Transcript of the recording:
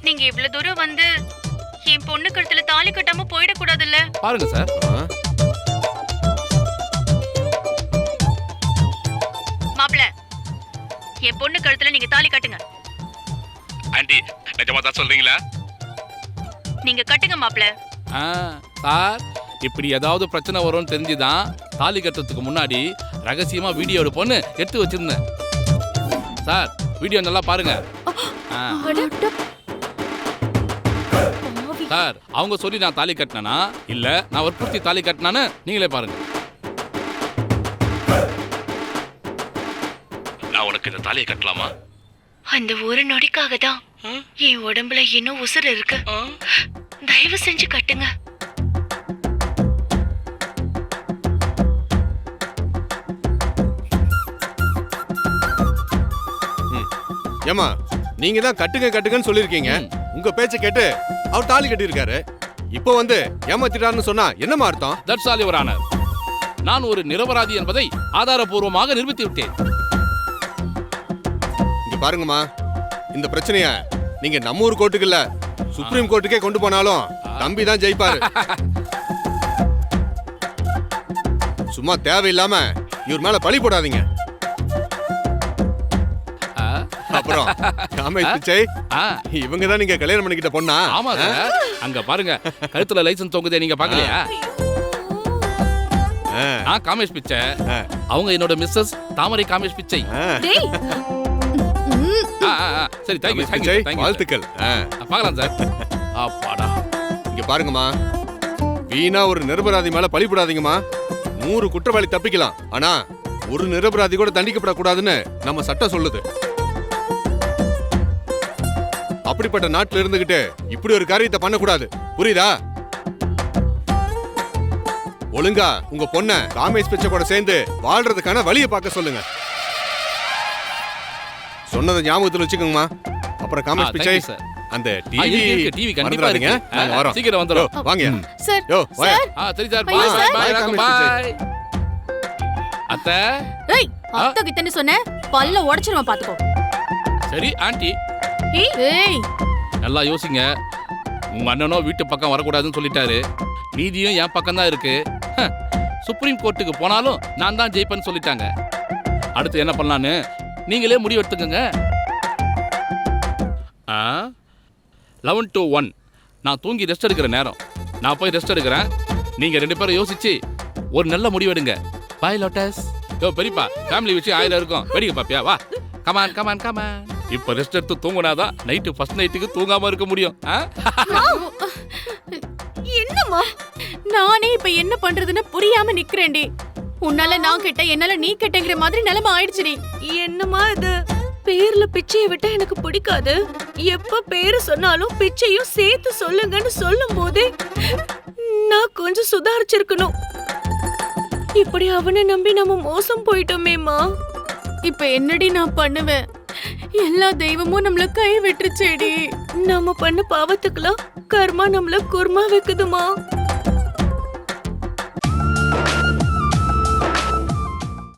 நீங்க இவ்வளவு தூரம் வந்து என் பொண்ணு கழுத்துல தாலி கட்டாம போயிடக்கூடாதுல்ல. பாருங்க சார். மாப்பிள, என் பொண்ணு கழுத்துல நீங்க தாலி கட்டுங்க. ஆண்டி நிஜமா தான் சொல்றீங்களா? நீங்க கட்டுங்க மாப்பிள. சார், இப்படி ஏதாவது பிரச்சனை வரும்னு தெரிஞ்சுதான் தாலி கட்டுறதுக்கு முன்னாடி ரகசியமா வீடியோ எடுப்போன்னு எடுத்து வச்சிருந்தேன். சார், வீடியோ நல்லா பாருங்க. சார், அவங்க சொல்லி நான் தாலி கட்டினா இல்ல நான் வற்புறுத்தி தாலி கட்டினான்னு நீங்களே பாருங்க. நான் உனக்கு இந்த தாலியை கட்டலாமா? அந்த ஒரு நொடிக்காக தான் என் உடம்புல இன்னும் உசுர் இருக்கு. தயவு செஞ்சு கட்டுங்க. ஏமா, நீங்க தான் கட்டுங்க கட்டுங்கன்னு சொல்லிருக்கீங்க. உங்க பேச்ச கேட்டு அவர் தாலி கட்டியிருக்காரு. இப்போ வந்து ஏமாத்திட்டாருன்னு சொன்னா என்னமா அர்த்தம்? That's all your honour. நான் ஒரு நிரபராதி என்பதை ஆதாரபூர்வமாக நிரூபித்து விட்டேன். இங்க பாருங்கம்மா, இந்த பிரச்சனைய நீங்க நம்ம ஊர் கோர்ட்டுக்கு இல்ல சுப்ரீம் கோர்ட்டுக்கே கொண்டு போனாலும் தம்பி தான் ஜெயிப்பாரு. சும்மா தேவையில்லாம இவர் மேல பழி போடாதீங்க. அப்புறம் காமேஷ் பிச்சை, இவங்க தான் நீங்க கல்யாணம் பண்ணிக்கிட்ட பொண்ணா? ஆமா சார். அங்க பாருங்க, கழுத்துல லைசன்ஸ் தொங்குதே, நீங்க பாக்கலையா? நான் காமேஷ் பிச்சை, அவங்க என்னோட மிஸ்ஸஸ் தாமரை காமேஷ் பிச்சை. சரி, தேங்க்யூ தேங்க்யூ, வாழ்த்துக்கள். பார்க்கலாம் சார். அப்பாடா. இங்க பாருங்கம்மா, வீணா ஒரு நிரபராதி மேல பழி போடாதீங்கம்மா. 100 குற்றவாளி தப்பிக்கலாம், ஆனா ஒரு நிரபராதி கூட தண்டிக்கப்படக்கூடாதுன்னு நம்ம சட்டம் சொல்லுது. அப்படிப்பட்ட நாட்டுல இருந்துகிட்டு இப்படி ஒரு காரியத்தை பண்ணக்கூடாது, புரியுதா? ஒழுங்கா உங்க பொண்ண காமேஷ் பிச்சை கூட சேர்ந்து வாழ்றதுக்கான வழியை பார்க்க சொல்லுங்க. சொன்னதை ஞாபகத்துல வச்சுக்கோங்கம்மா. அப்புறம் காமேஷ் பிச்சை, அந்த டிவி கண்டிப்பா இருக்கு. வரோம், சீக்கிரம் வந்துரும். வாங்க சார். யோ வாயா. சரி சார், பாய் பாய் பாய். அத்தை, ஏய், அத்தை கிட்டன்னு சொன்ன பல்ல உடைச்சிருவேன் பாத்துக்கோ. சரி ஆண்டி, ஏய் நல்லா யோசிங்க. உங்க அண்ணனோ வீட்டு பக்கம் வரக்கூடாதுன்னு சொல்லிட்டாரு. நீதியும் என் பக்கம் தான் இருக்கு. சுப்ரீம் கோர்ட்டுக்கு போனாலும் நான் தான் ஜெயிப்பேன்னு சொல்லிட்டாங்க. அடுத்து என்ன பண்ணலான்னு நீங்களே முடிவு எடுத்துக்கங்க. 11 to 1 நான் தூங்கி ரெஸ்ட் எடுக்கிற நேரம். நான் போய் ரெஸ்ட் எடுக்கிறேன். நீங்க 2 பேரும் யோசிச்சு ஒரு நல்ல முடிவு எடுங்க. பாய் லோட்டஸ். யோ பெரியப்பா, ஃபேமிலி விஷயம் 1000 இருக்கும். வெடிங்க பாப்பியா, வா. Come on come on come on. இப்ப ரெஸ்ட் எடுத்து தூங்குனாதான் நைட்டு ஃபர்ஸ்ட் நைட்டுக்கு தூங்காம இருக்க முடியும். என்னம்மா, நானே இப்ப என்ன பண்றதுன்னு புரியாம நிக்கிறேன்டி. உன்னால நான் கெட்ட, என்னால நீ கெட்டங்கிற மாதிரி நிலைமை ஆயிடுச்சுடி. என்னம்மா இது? பேர்ல பிச்சையை விட்டா எனக்கு பிடிக்காது. எப்ப பேரு சொன்னாலும் பிச்சையும் சேர்த்து சொல்லுங்கன்னு சொல்லும் போதே நான் கொஞ்சம் சுதாரிச்சிருக்கணும். இப்படி அவனை நம்பி நம்ம மோசம் போயிட்டோமேமா. இப்ப என்னடி நான் பண்ணுவேன்? எல்லா தெய்வமும் நம்மள கை விட்டுருச்சேடி. நம்ம பண்ண பாவத்துக்குலாம் கர்மா நம்மள குர்மா வைக்குதுமா.